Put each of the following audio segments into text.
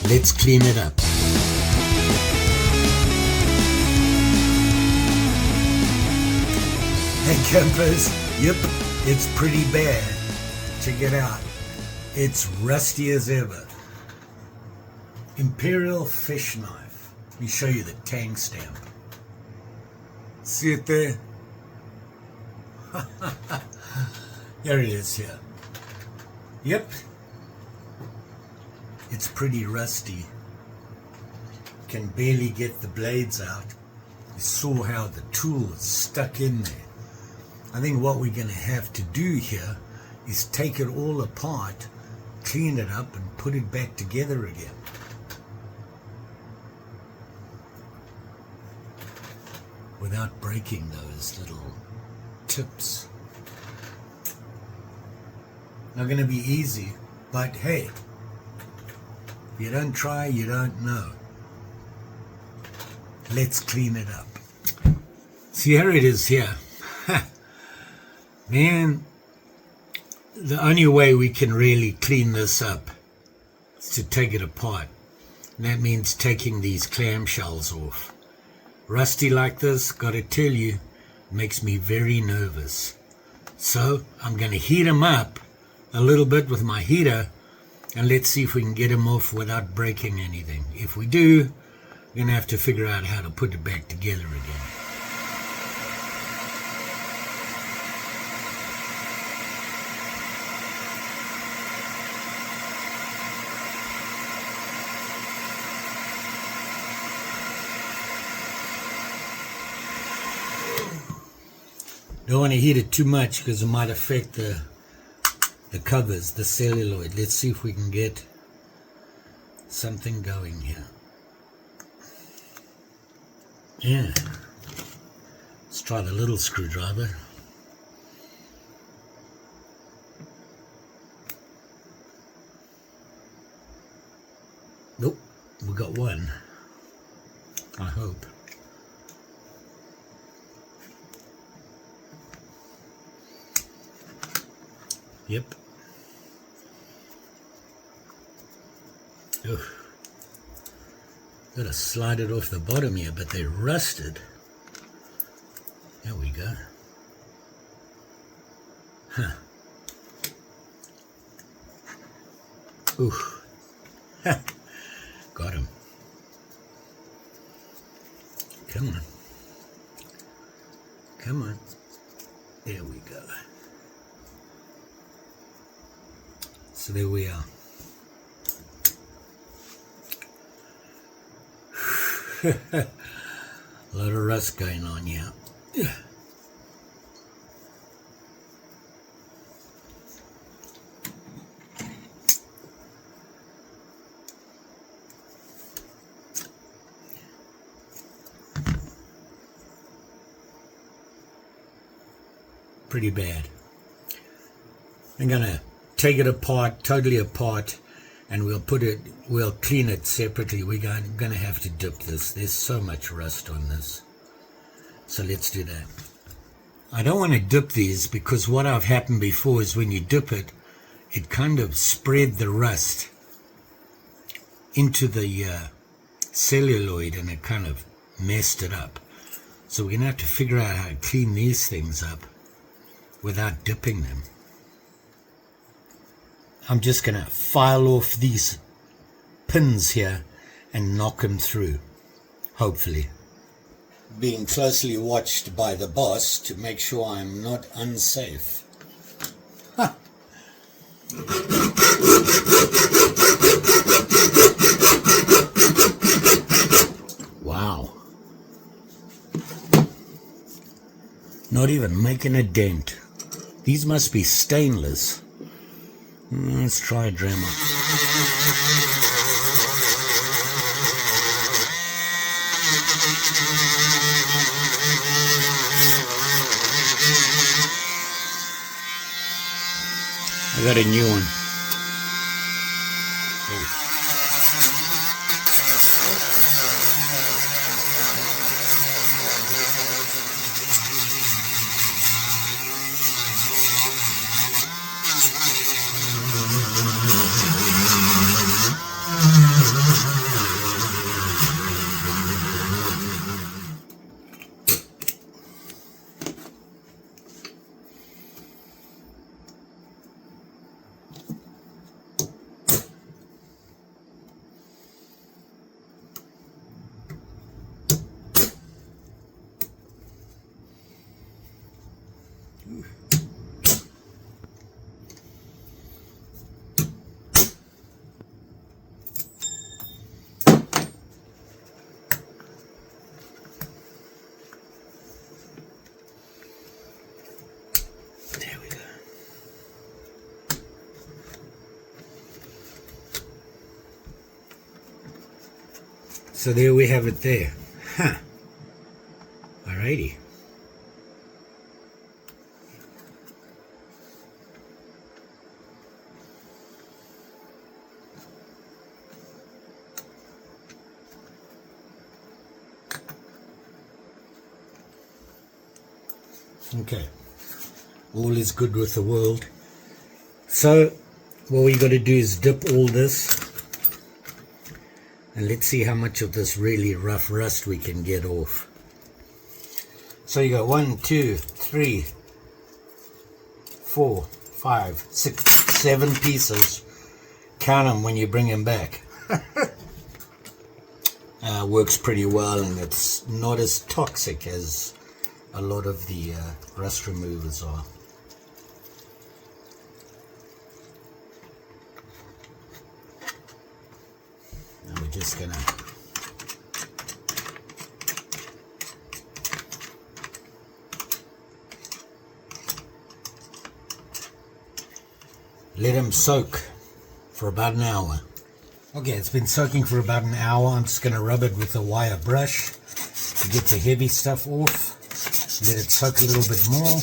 Let's clean it up. Hey campers, yep, it's pretty bad. Check it out. It's rusty as ever. Imperial fish knife. Let me show you the tang stamp. See it there? There it is here. Yep. It's pretty rusty. Can barely get the blades out. You saw how the tool is stuck in there. I think what we're going to have to do here is take it all apart, clean it up and put it back together again. Without breaking those little tips. Not going to be easy, but hey, if you don't try, you don't know. Let's clean it up. See, here it is here. Man, the only way we can really clean this up is to take it apart. And that means taking these clamshells off. Rusty like this, gotta tell you, makes me very nervous. So I'm gonna heat them up a little bit with my heater and let's see if we can get them off without breaking anything. If we do, we're gonna have to figure out how to put it back together again. Don't want to heat it too much because it might affect the covers, the celluloid. Let's see if we can get something going here. Yeah. Let's try the little screwdriver. Nope, we got one. I hope. Yep. Oh. Gotta slide it off the bottom here, but they're rusted. There we go. Huh. Ooh. Got him. Come on. Come on. There we go. So there we are. A lot of rust going on here. Pretty bad. I'm gonna take it apart, totally apart, and we'll clean it separately. We're going to have to dip this. There's so much rust on this. So let's do that. I don't want to dip these because what I've happened before is when you dip it, it kind of spread the rust into the celluloid and it kind of messed it up. So we're going to have to figure out how to clean these things up without dipping them. I'm just going to file off these pins here and knock them through, hopefully. Being closely watched by the boss to make sure I'm not unsafe. Ha! Wow. Not even making a dent. These must be stainless. Let's try a Dremel. I got a new one. Oh. There we go. So there we have it there. Huh. Alrighty. Okay, all is good with the world. So what we got to do is dip all this, and let's see how much of this really rough rust we can get off. So you got 1, 2, 3, 4, 5, 6, 7 pieces. Count them when you bring them back. Works pretty well, and it's not as toxic as a lot of the rust removers are. Now we're just gonna let them soak for about an hour. Okay, it's been soaking for about an hour. I'm just gonna rub it with a wire brush to get the heavy stuff off. Let it soak a little bit more.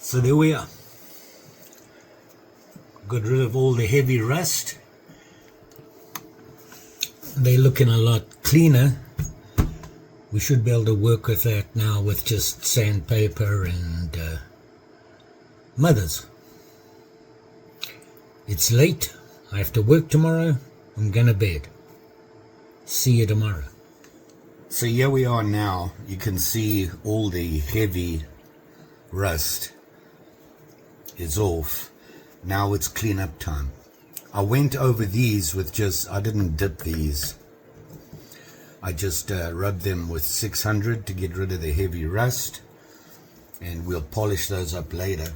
So there we are. Got rid of all the heavy rust. They're looking a lot cleaner. We should be able to work with that now with just sandpaper and mothers. It's late. I have to work tomorrow. I'm gonna bed. See you tomorrow. So here we are now. You can see all the heavy rust is off. Now it's cleanup time. I went over these with I didn't dip these. I just rubbed them with 600 to get rid of the heavy rust, and we'll polish those up later.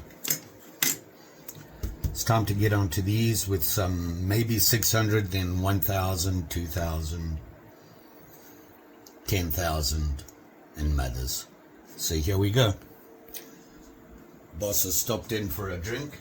It's time to get onto these with some, maybe 600, then 1,000, 2,000, 10,000 and mothers. So here we go. Boss has stopped in for a drink.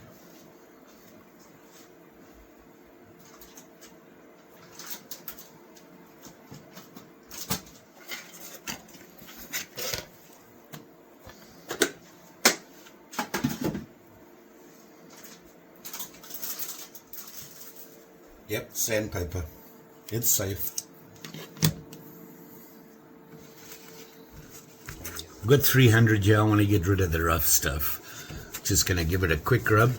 Yep, sandpaper. It's safe. I've got 300 here. I want to get rid of the rough stuff. Just going to give it a quick rub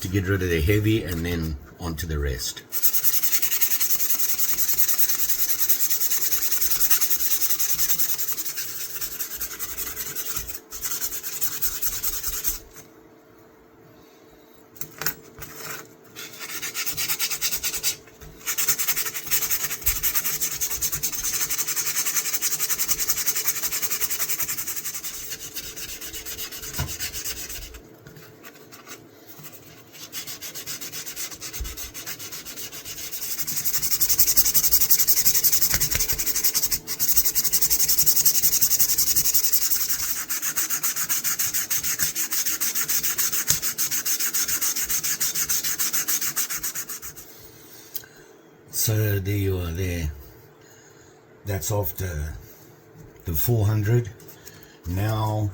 to get rid of the heavy, and then onto the rest. So there you are there. That's after the 400. Now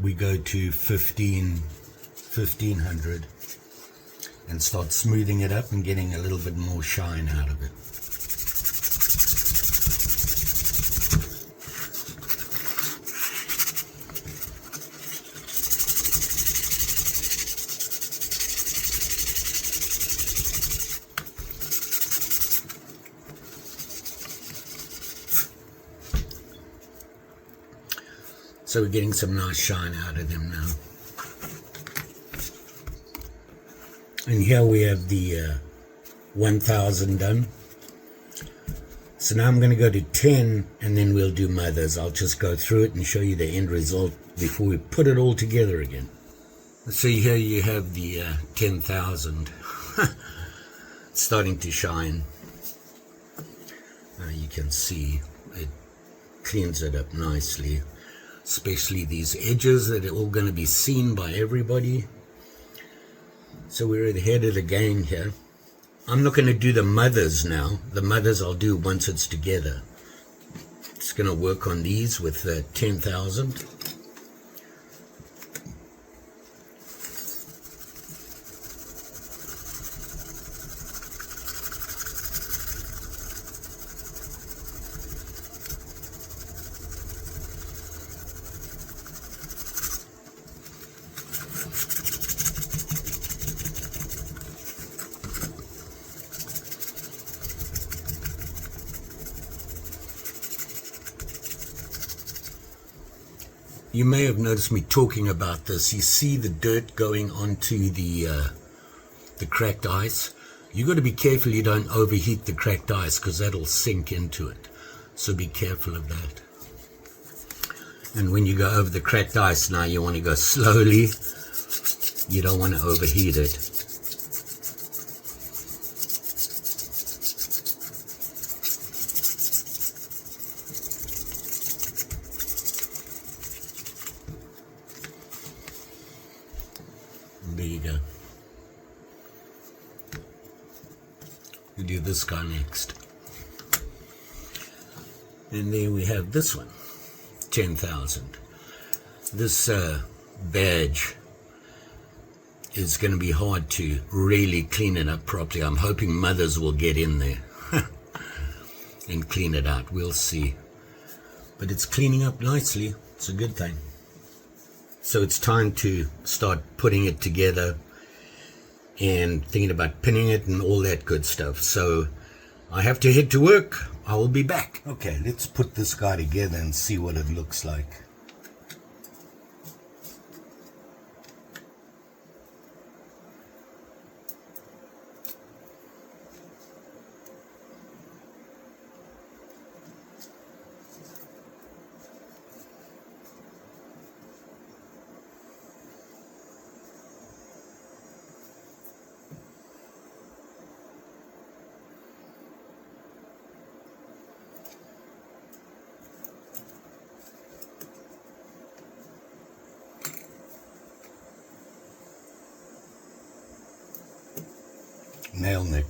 we go to 1500 and start smoothing it up and getting a little bit more shine out of it. So we're getting some nice shine out of them now. And here we have the 1000 done. So now I'm going to go to 10 and then we'll do mothers. I'll just go through it and show you the end result before we put it all together again. So here you have the 10,000. It's starting to shine. You can see it cleans it up nicely. Especially these edges that are all going to be seen by everybody. So we're ahead of the game here. I'm not going to do the mothers now. The mothers I'll do once it's together. It's going to work on these with 10,000. You may have noticed me talking about this. You see the dirt going onto the cracked ice. You got to be careful you don't overheat the cracked ice because that'll sink into it. So be careful of that. And when you go over the cracked ice now, you want to go slowly. You don't want to overheat it. There you go. We'll do this guy next. And then we have this one, 10,000. This badge is going to be hard to really clean it up properly. I'm hoping mothers will get in there and clean it out. We'll see. But it's cleaning up nicely. It's a good thing. So it's time to start putting it together and thinking about pinning it and all that good stuff. So I have to head to work. I will be back. Okay, let's put this guy together and see what it looks like. Nail nick.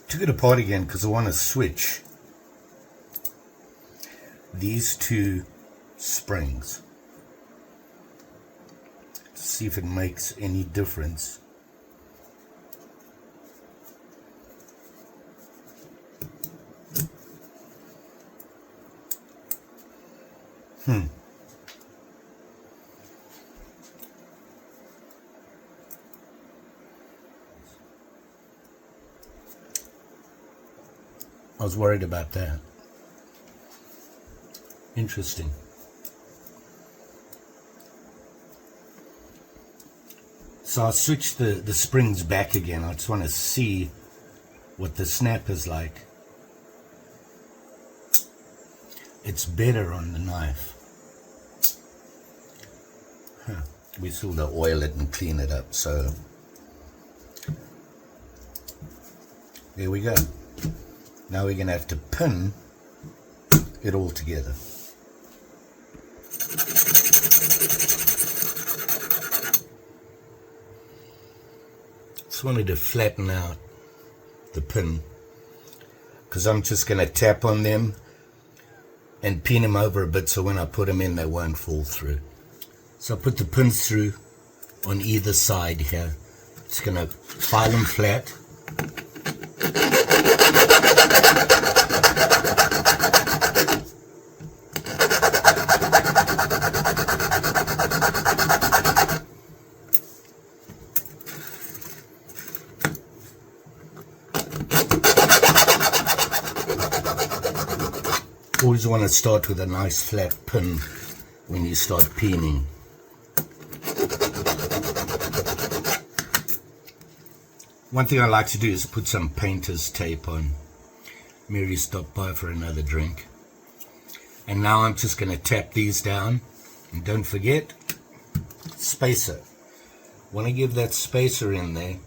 Took it apart again because I want to switch these two springs to see if it makes any difference. I was worried about that. Interesting. So I'll switch the springs back again. I just want to see what the snap is like. It's better on the knife. We still got to oil it and clean it up, so there we go. Now we're going to have to pin it all together. Just wanted to flatten out the pin because I'm just going to tap on them and pin them over a bit so when I put them in they won't fall through. So I put the pins through on either side here. Just going to file them flat. Always want to start with a nice flat pin when you start pinning. One thing I like to do is put some painter's tape on. Mary stopped by for another drink. And now I'm just going to tap these down. And don't forget, spacer. Want to give that spacer in there.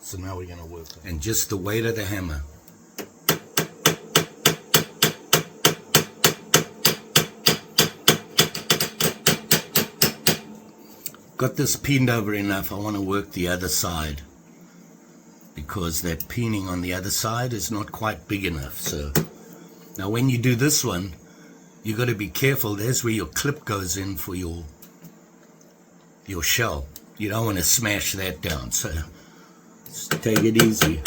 So now we're going to work on it. And just the weight of the hammer. Got this pinned over enough. I want to work the other side because that pinning on the other side is not quite big enough. So now when you do this one, you got to be careful. There's where your clip goes in for your shell. You don't want to smash that down. So just take it easy.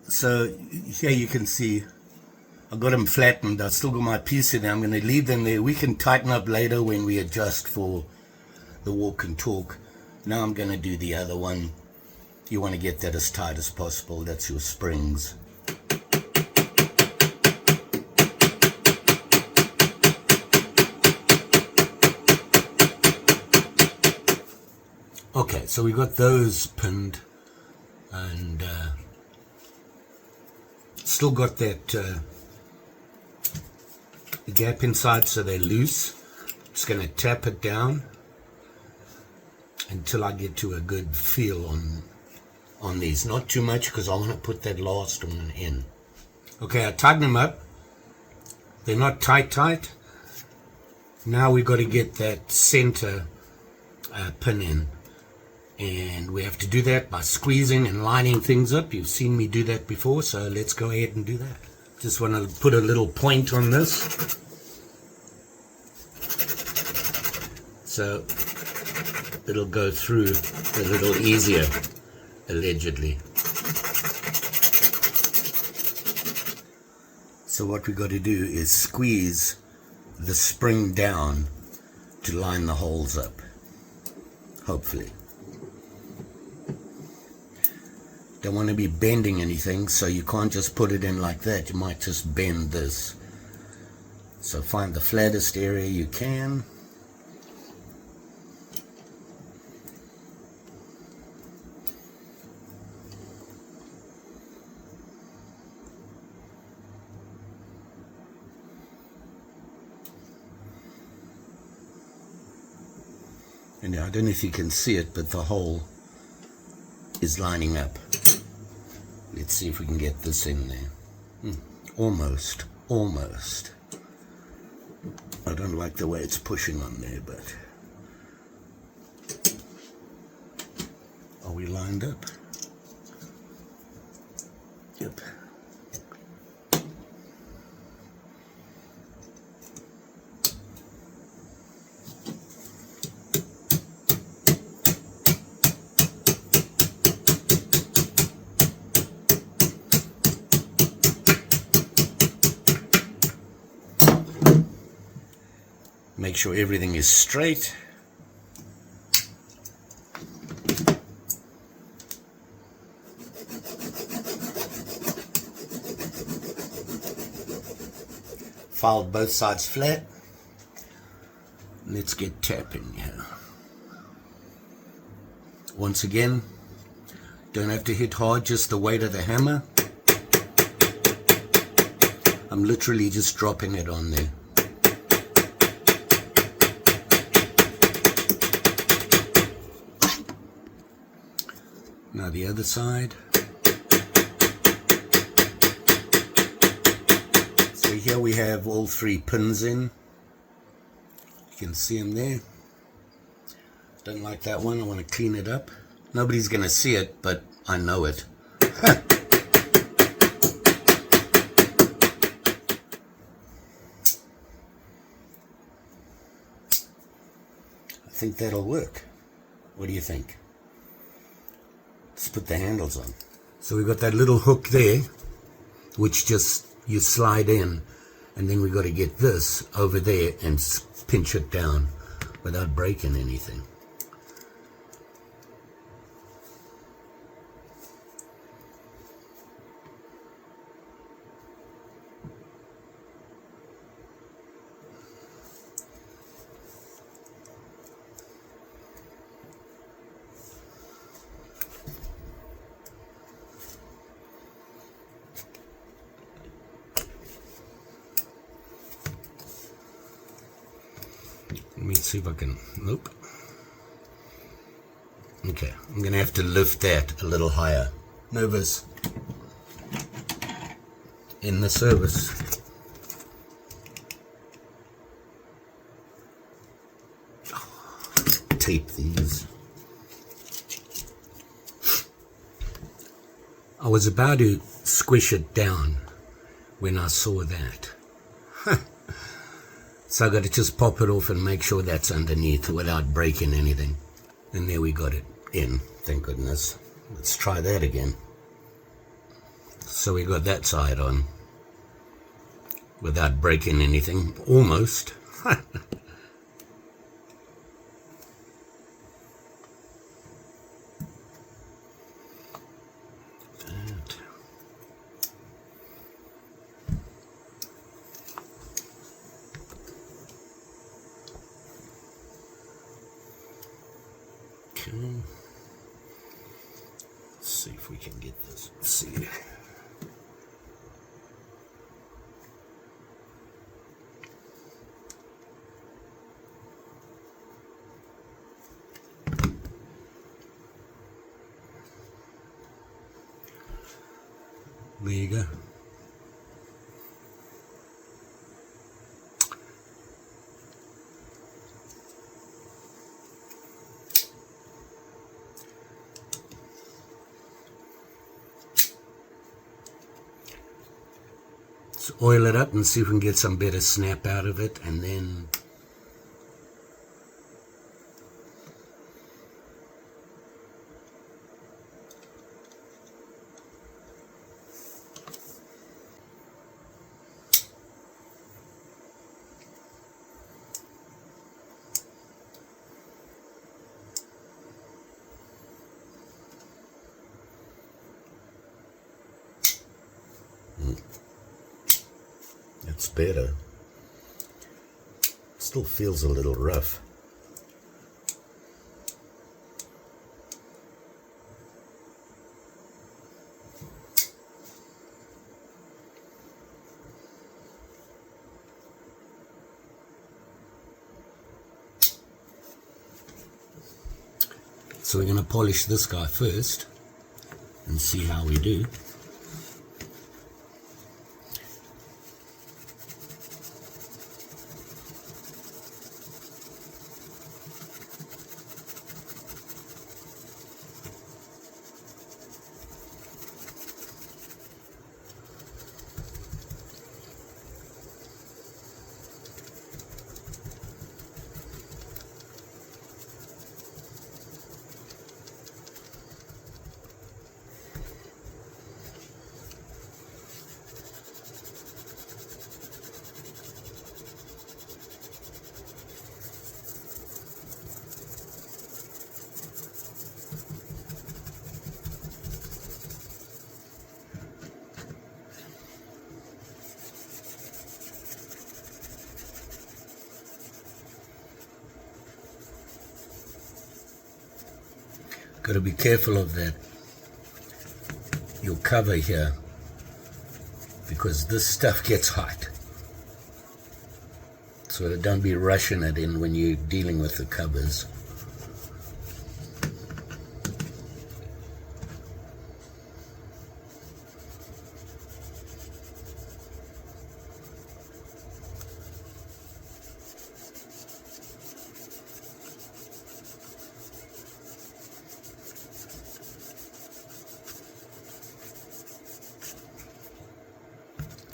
So here you can see I got them flattened. I still got my piece in there. I'm going to leave them there. We can tighten up later when we adjust for the walk and talk. Now I'm going to do the other one. You want to get that as tight as possible. That's your springs. Okay, so we got those pinned and still got that the gap inside so they're loose. Just going to tap it down until I get to a good feel on these. Not too much because I want to put that last one in. Okay, I tighten them up. They're not tight. Now we've got to get that center pin in. And we have to do that by squeezing and lining things up. You've seen me do that before, so let's go ahead and do that. Just want to put a little point on this. So it'll go through a little easier, allegedly. So what we got to do is squeeze the spring down to line the holes up, hopefully. Don't want to be bending anything, so you can't just put it in like that. You might just bend this. So find the flattest area you can. And I don't know if you can see it, but the hole is lining up. Let's see if we can get this in there. Almost. I don't like the way it's pushing on there, but are we lined up? Yep. Make sure everything is straight. Filed both sides flat. Let's get tapping here. Once again, don't have to hit hard, just the weight of the hammer. I'm literally just dropping it on there. Now the other side. So here we have all 3 pins in. You can see them there. Don't like that one, I want to clean it up. Nobody's going to see it, but I know it. I think that'll work. What do you think? Let's put the handles on. So we've got that little hook there, which just you slide in, and then we've got to get this over there and pinch it down without breaking anything. Let me see if I can, nope. Okay, I'm going to have to lift that a little higher. Nervous. In the service. Tape these. I was about to squish it down when I saw that. So I got to just pop it off and make sure that's underneath without breaking anything. And there we got it in, thank goodness. Let's try that again. So we got that side on without breaking anything, almost. Let's see if we can get this. Let's see. There you go. Let's oil it up and see if we can get some better snap out of it, and then it's better. Still feels a little rough. So we're going to polish this guy first and see how we do. Got to be careful of that, your cover here, because this stuff gets hot. So don't be rushing it in when you're dealing with the covers.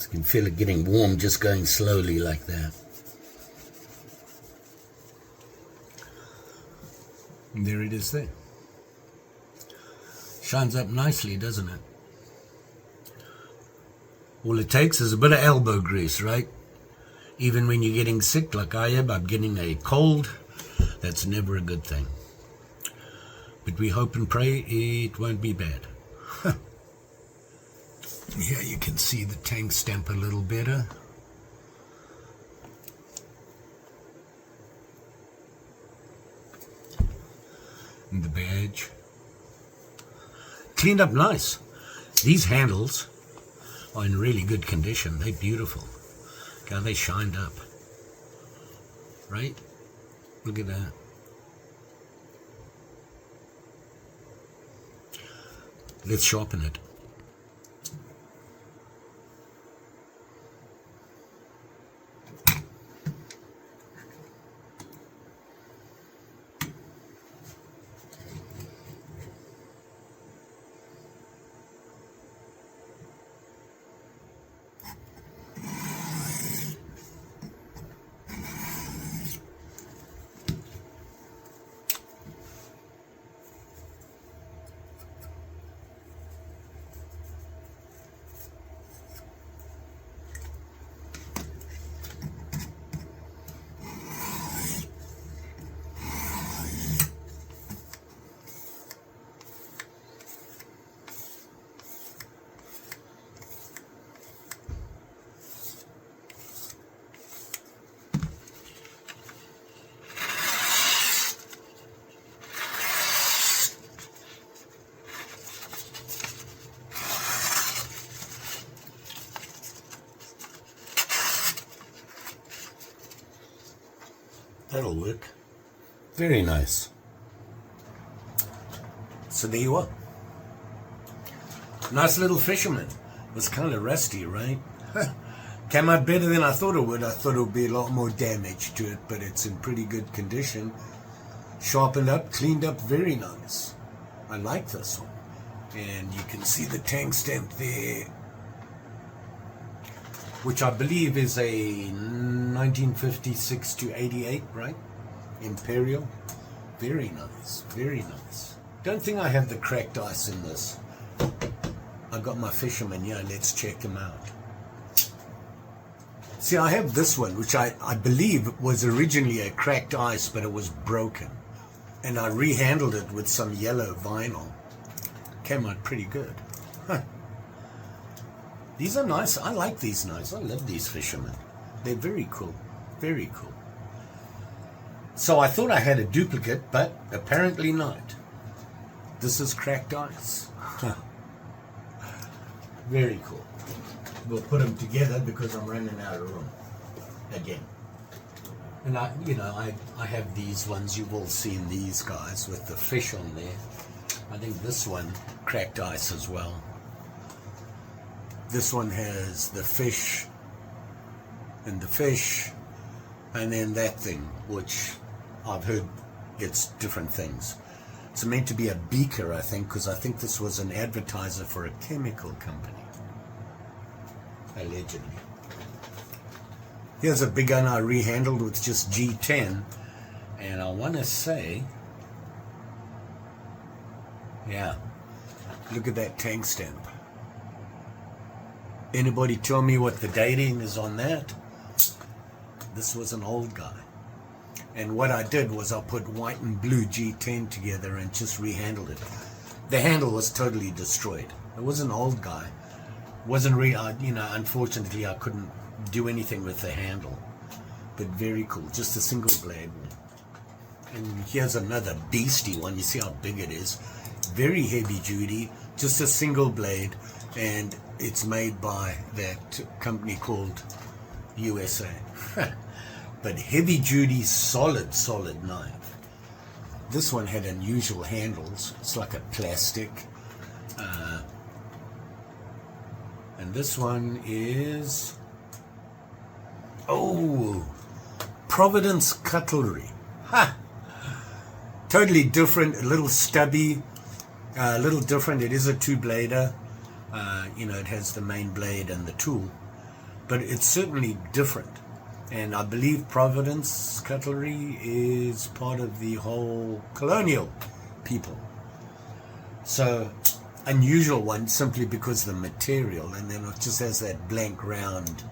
You can feel it getting warm just going slowly like that. And there it is there. Shines up nicely, doesn't it? All it takes is a bit of elbow grease, right? Even when you're getting sick like I am, I'm getting a cold. That's never a good thing. But we hope and pray it won't be bad. Here you can see the tank stamp a little better. And the badge. Cleaned up nice. These handles are in really good condition. They're beautiful. Look how they shined up. Right? Look at that. Let's sharpen it. That'll work. Very nice. So there you are. Nice little fisherman. It was kind of rusty, right? Came out better than I thought it would. I thought it would be a lot more damage to it, but it's in pretty good condition. Sharpened up, cleaned up, very nice. I like this one. And you can see the tank stamp there, which I believe is a 1956 to 88, right? Imperial. Very nice, very nice. Don't think I have the cracked ice in this. I got my fisherman here, let's check him out. See, I have this one, which I believe was originally a cracked ice, but it was broken. And I rehandled it with some yellow vinyl. Came out pretty good. Huh. These are nice. I like these nice. I love these fishermen. They're very cool. Very cool. So I thought I had a duplicate, but apparently not. This is cracked ice. Very cool. We'll put them together because I'm running out of room again. And I have these ones. You've all seen these guys with the fish on there. I think this one cracked ice as well. This one has the fish and the fish, and then that thing, which I've heard it's different things. It's meant to be a beaker, I think, because I think this was an advertiser for a chemical company. Allegedly. Here's a big one I rehandled with just G10, and I want to say, yeah, look at that tank stamp. Anybody tell me what the dating is on that? This was an old guy. And what I did was I put white and blue G10 together and just rehandled it. The handle was totally destroyed. It was an old guy. Wasn't really, unfortunately I couldn't do anything with the handle. But very cool, just a single blade. And here's another beastie one. You see how big it is? very heavy duty, just a single blade, and it's made by that company called USA. But heavy duty, solid knife. This one had unusual handles. It's like a plastic. And this one is, oh, Providence Cutlery. Ha! Totally different, a little stubby, a little different. It is a two-blader. You know, it has the main blade and the tool, but it's certainly different. And I believe Providence Cutlery is part of the whole colonial people. So, unusual one simply because of the material, and then it just has that blank round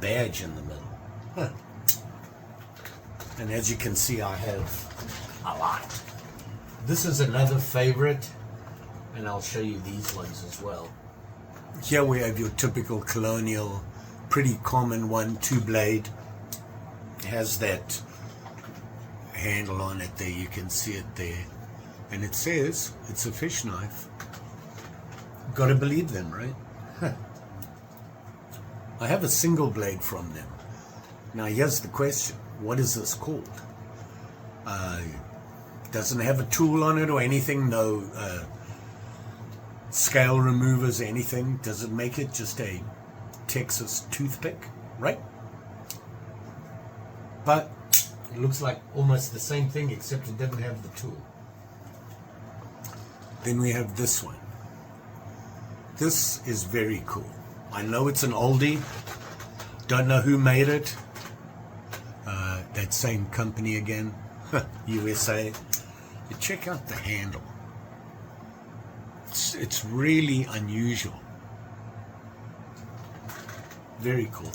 badge in the middle. Huh. And as you can see, I have a lot. This is another favorite, and I'll show you these ones as well. Here we have your typical colonial, pretty common one, two-blade. It has that handle on it there, you can see it there. And it says it's a fish knife. Gotta believe them, right? I have a single blade from them. Now here's the question. What is this called? Doesn't have a tool on it or anything, no scale removers or anything. Does it make it just a Texas toothpick, right? But it looks like almost the same thing, except it doesn't have the tool. Then we have this one. This is very cool. I know it's an oldie. Don't know who made it. That same company again, USA. But check out the handle. It's really unusual. Very cool.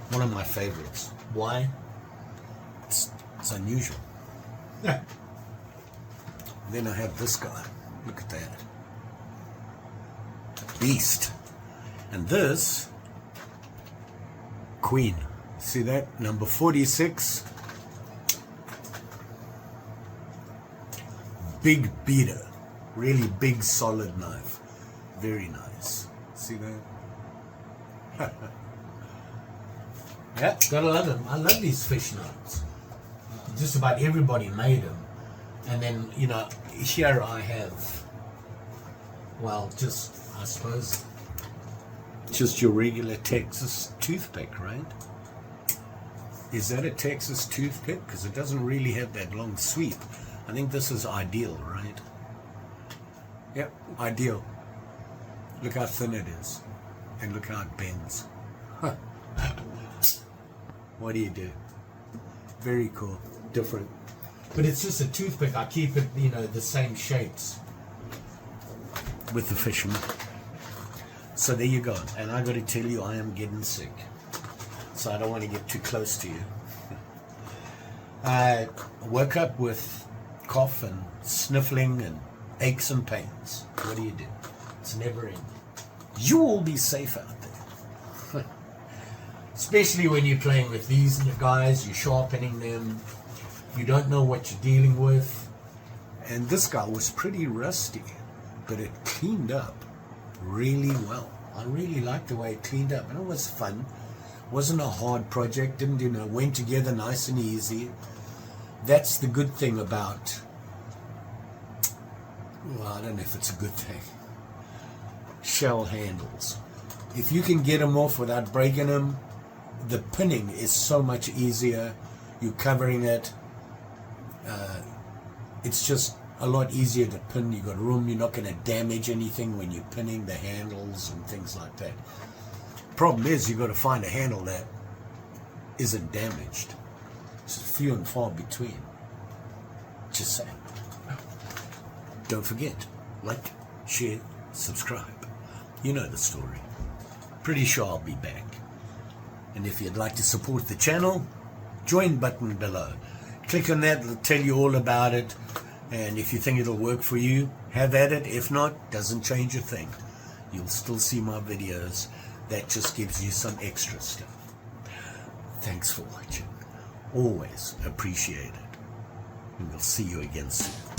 One of my favorites. Why? It's unusual. Yeah. Then I have this guy. Look at that. Beast. And this, Queen. See that? Number 46. Big beater. Really big, solid knife. Very nice. See that? Yeah, gotta love them. I love these fish knives. Just about everybody made them. And then, you know, here I have, well, just, I suppose, just your regular Texas toothpick, right? Is that a Texas toothpick? Because it doesn't really have that long sweep. I think this is ideal, right? Yep, ideal. Look how thin it is. And look how it bends. Huh. What do you do? Very cool. Different. But it's just a toothpick. I keep it, you know, the same shapes with the Fisherman. So there you go. And I got to tell you, I am getting sick. So I don't want to get too close to you. I woke up with cough and sniffling and aches and pains. What do you do? It's never ending. You will be safe out there. Especially when you're playing with these guys, you're sharpening them. You don't know what you're dealing with. And this guy was pretty rusty, but it cleaned up really well. I really liked the way it cleaned up, and it was fun. Wasn't a hard project, didn't, you know, went together nice and easy. That's the good thing about, well, I don't know if it's a good thing, shell handles. If you can get them off without breaking them, the pinning is so much easier. You're covering it. It's just a lot easier to pin. You got room. You're not going to damage anything when you're pinning the handles and things like that. Problem is, you got to find a handle that isn't damaged. It's few and far between. Just saying. Don't forget, like, share, subscribe. You know the story. Pretty sure I'll be back. And if you'd like to support the channel, join button below. Click on that, it'll tell you all about it. And if you think it'll work for you, have at it. If not, doesn't change a thing. You'll still see my videos. That just gives you some extra stuff. Thanks for watching. Always appreciate it. And we'll see you again soon.